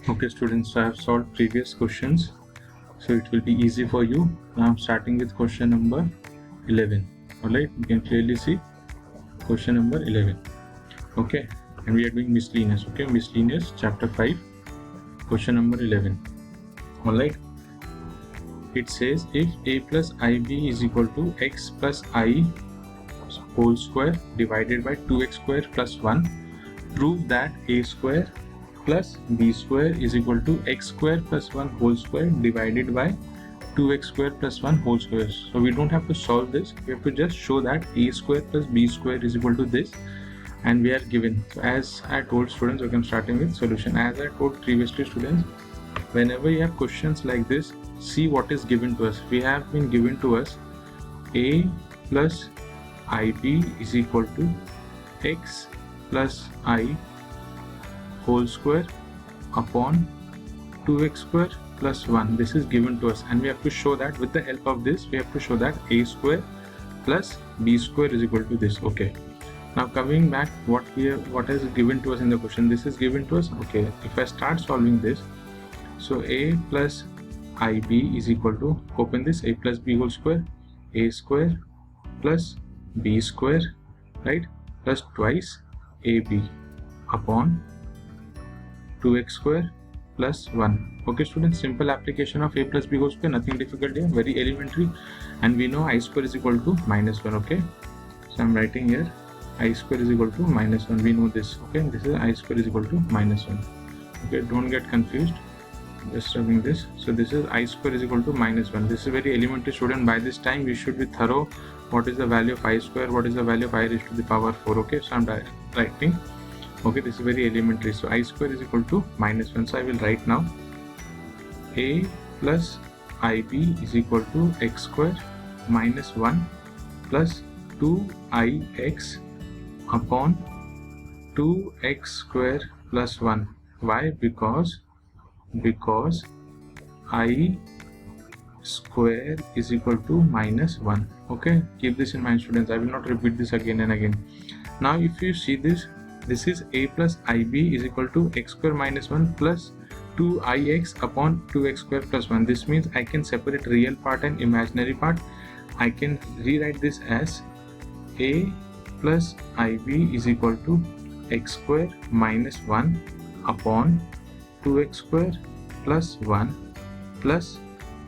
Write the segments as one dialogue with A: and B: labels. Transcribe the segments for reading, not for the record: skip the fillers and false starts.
A: Okay students, I have solved previous questions, so it will be easy for you. Now I'm starting with question number 11. Alright, you can clearly see question number 11. Okay, and we are doing miscellaneous. Okay, miscellaneous chapter 5, question number 11. Alright, it says if a plus ib is equal to x plus I whole square divided by 2x square plus 1, prove that a square plus b square is equal to x square plus 1 whole square divided by 2x square plus 1 whole square. So we don't have to solve this, we have to just show that a square plus b square is equal to this, and we are given. So as I told students, okay, I'm starting with solution. As I told previously students, whenever you have questions like this, see what is given to us. We have been given to us a plus ib is equal to x plus I whole square upon 2x square plus 1. This is given to us, and we have to show that with the help of this, we have to show that a square plus b square is equal to this. Okay, now coming back, what is given to us in the question? This is given to us. Okay, if I start solving this, so a plus ib is equal to, open this, a plus b whole square, a square plus b square, right, plus twice ab upon 2x square plus 1. Okay students, simple application of a plus b whole square, nothing difficult here, very elementary. And we know I square is equal to minus 1. Okay, so I'm writing here I square is equal to minus 1. We know this. Okay, this is I square is equal to minus 1. Okay, don't get confused, just rubbing this. So this is I square is equal to minus 1. This is very elementary student. By this time we should be thorough. What is the value of I square? What is the value of I raised to the power 4? Okay, so I'm writing. Okay, this is very elementary. So I square is equal to minus 1. So I will write now a plus ib is equal to x square minus 1 plus 2ix upon 2x square plus 1. Why? Because I square is equal to minus 1. Okay, keep this in mind students. I will not repeat this again and again. Now if you see this, this is a plus ib is equal to x square minus 1 plus 2ix upon 2x square plus 1. This means I can separate real part and imaginary part. I can rewrite this as a plus ib is equal to x square minus 1 upon 2x square plus 1 plus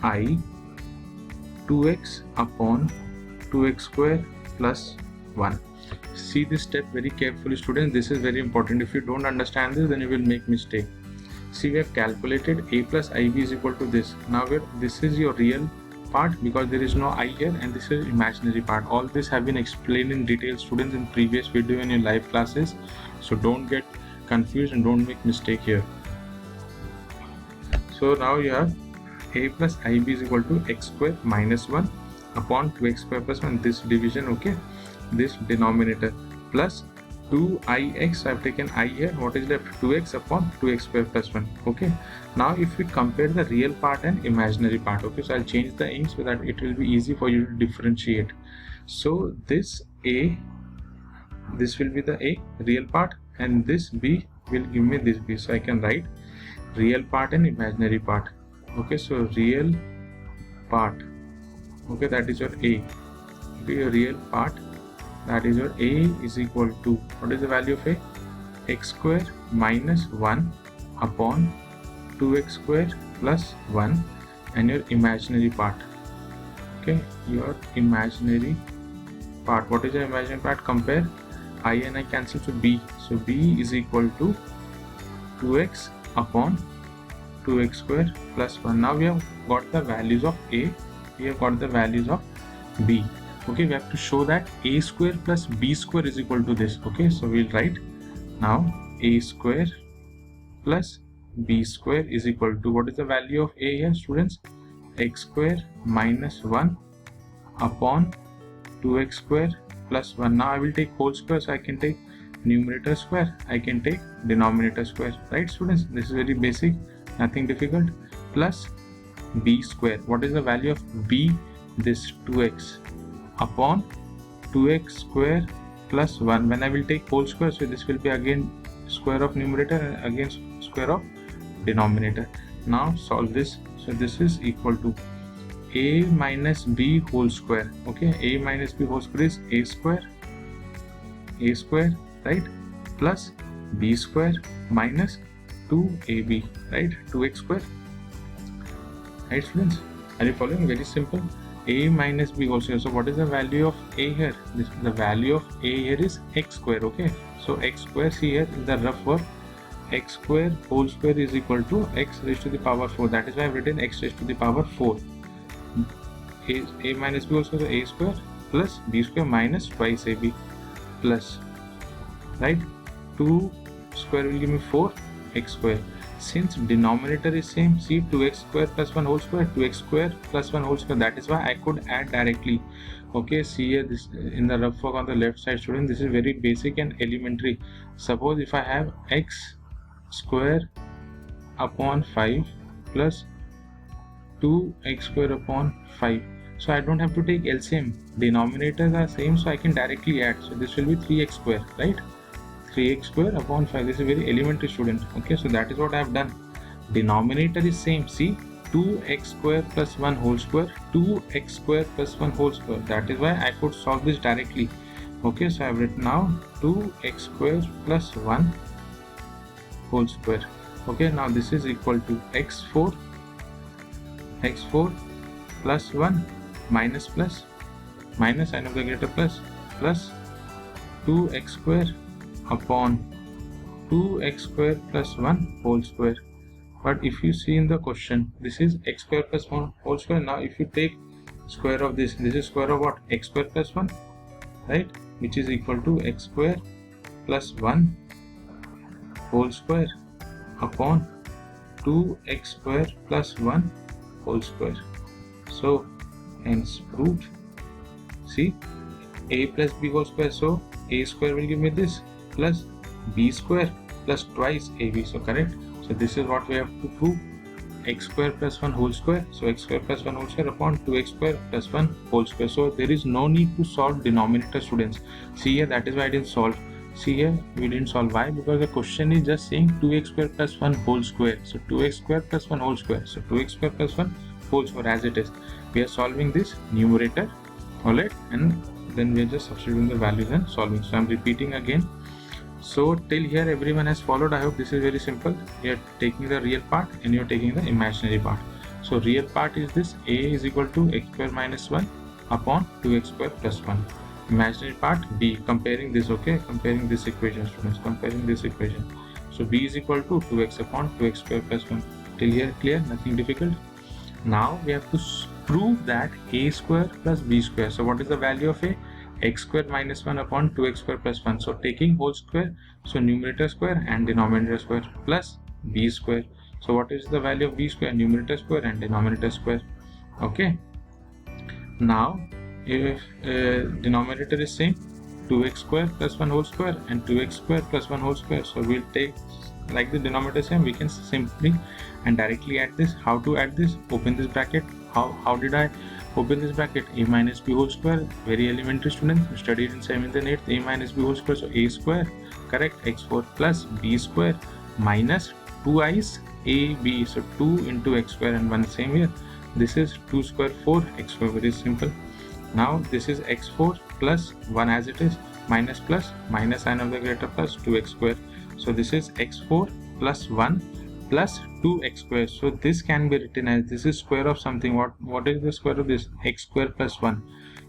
A: I 2x upon 2x square plus 1. See this step very carefully students. This is very important. If you don't understand this, then you will make mistake. See, we have calculated a plus ib is equal to this. Now this is your real part because there is no I here, and this is imaginary part. All this have been explained in detail students in previous video in your live classes, so don't get confused and don't make mistake here. So now you have a plus ib is equal to x square minus 1 upon 2x square plus 1, this division, okay, this denominator, plus 2ix, I have taken I here, what is left? 2x upon 2x square plus 1. Okay, now if we compare the real part and imaginary part, okay, so I'll change the ink so that it will be easy for you to differentiate. So this a, this will be the a real part, and this b will give me this b. So I can write real part and imaginary part. Okay, so real part, okay, that is your a. Okay, your real part, that is your a is equal to, what is the value of a? X square minus 1 upon 2x square plus 1, and your imaginary part. Okay, your imaginary part, what is your imaginary part? Compare I and I cancel, so b. So b is equal to 2x upon 2x square plus 1. Now we have got the values of a, we have got the values of b. Okay, we have to show that a square plus b square is equal to this. Okay, so we'll write now a square plus b square is equal to, what is the value of a here students? X square minus 1 upon 2x square plus 1. Now I will take whole square, so I can take numerator square, I can take denominator square, right students? This is very basic, nothing difficult. Plus b square, what is the value of b? This 2x upon 2x square plus 1. When I will take whole square, so this will be again square of numerator and again square of denominator. Now solve this. So this is equal to a minus b whole square. Okay, a minus b whole square is a square, right, plus b square minus 2ab, right, 2x square. Right, students, are you following? Very simple. A minus b whole square. So what is the value of a here? The value of a here is x square. Okay, so x square, see here in the rough work, x square whole square is equal to x raised to the power 4. That is why I've written x raised to the power 4. A minus b whole square, so a square plus b square minus twice ab plus, right, 2 square will give me 4 x square. Since denominator is same, see 2x square plus 1 whole square, 2x square plus 1 whole square. That is why I could add directly. Okay, see here this in the rough work on the left side, student. This is very basic and elementary. Suppose if I have x square upon 5 plus 2x square upon 5. So I don't have to take LCM. Denominators are same, so I can directly add. So this will be 3x square, right? 3x square upon 5. This is very elementary, student. Okay, so that is what I have done. Denominator is same. See, 2x square plus 1 whole square, 2x square plus 1 whole square. That is why I could solve this directly. Okay, so I have written now 2x square plus 1 whole square. Okay, now this is equal to x4 plus 1 minus sign of the greater plus 2x square upon 2x square plus 1 whole square. But if you see in the question, this is x square plus 1 whole square. Now if you take square of this is square of what? X square plus 1, right, which is equal to x square plus 1 whole square upon 2x square plus 1 whole square. So hence proved. See, a plus b whole square, so a square will give me this plus b square plus twice ab. So correct. So this is what we have to prove. X square plus 1 whole square. So x square plus 1 whole square upon 2x square plus 1 whole square. So there is no need to solve denominator, students. See here, that is why I didn't solve. See here, we didn't solve. Why? Because the question is just saying 2x square plus 1 whole square. So 2x square plus 1 whole square. So 2x square plus 1 whole square as it is. We are solving this numerator, alright, and then we are just substituting the values and solving. So I'm repeating again. So till here everyone has followed. I hope this is very simple. You are taking the real part and you are taking the imaginary part. So real part is this: a is equal to x square minus 1 upon 2x square plus 1. Imaginary part b, comparing this. Okay, comparing this equation, students, comparing this equation. So b is equal to 2x upon 2x square plus 1. Till here clear? Nothing difficult. Now we have to prove that a square plus b square. So what is the value of a? X square minus 1 upon 2x square plus 1. So taking whole square, so numerator square and denominator square, plus b square. So what is the value of b square? Numerator square and denominator square. Okay. Now if denominator is same, 2x square plus 1 whole square and 2x square plus 1 whole square. So we'll take, like the denominator same, we can simply and directly add this. How to add this? Open this bracket. How did I open this bracket? A minus b whole square. Very elementary, students. We studied in 7th and 8th. A minus b whole square. So a square, correct, x4 plus b square minus 2i's ab. So 2 into x square and 1 same here. This is 2 square 4 x square. Very simple. Now this is x4 plus 1 as it is, minus sign of the greater plus 2x square. So this is x4 plus 1 plus 2x square. So this can be written as, this is square of something. What is the square of this? X square plus 1.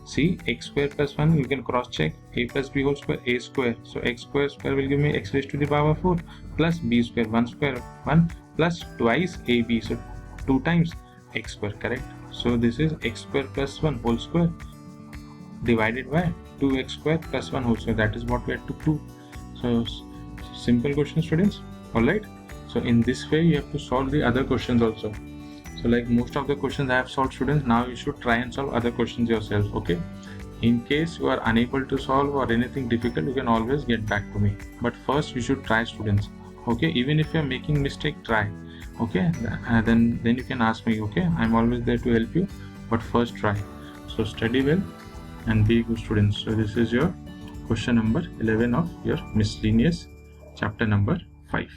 A: See, x square plus 1, you can cross check. A plus b whole square, a square. So x square will give me x raised to the power 4 plus b square, 1 square 1 plus twice ab. So 2 times x square, correct. So this is x square plus 1 whole square divided by 2x square plus 1 whole square. That is what we have to prove. So simple question, students. Alright. So in this way you have to solve the other questions also. So like most of the questions I have solved, students, now you should try and solve other questions yourself. Okay. In case you are unable to solve or anything difficult, you can always get back to me. But first you should try, students. Okay. Even if you are making mistake, try. Okay. Then you can ask me. Okay. I'm always there to help you. But first try. So study well and be good, students. So this is your question number 11 of your miscellaneous chapter number 5.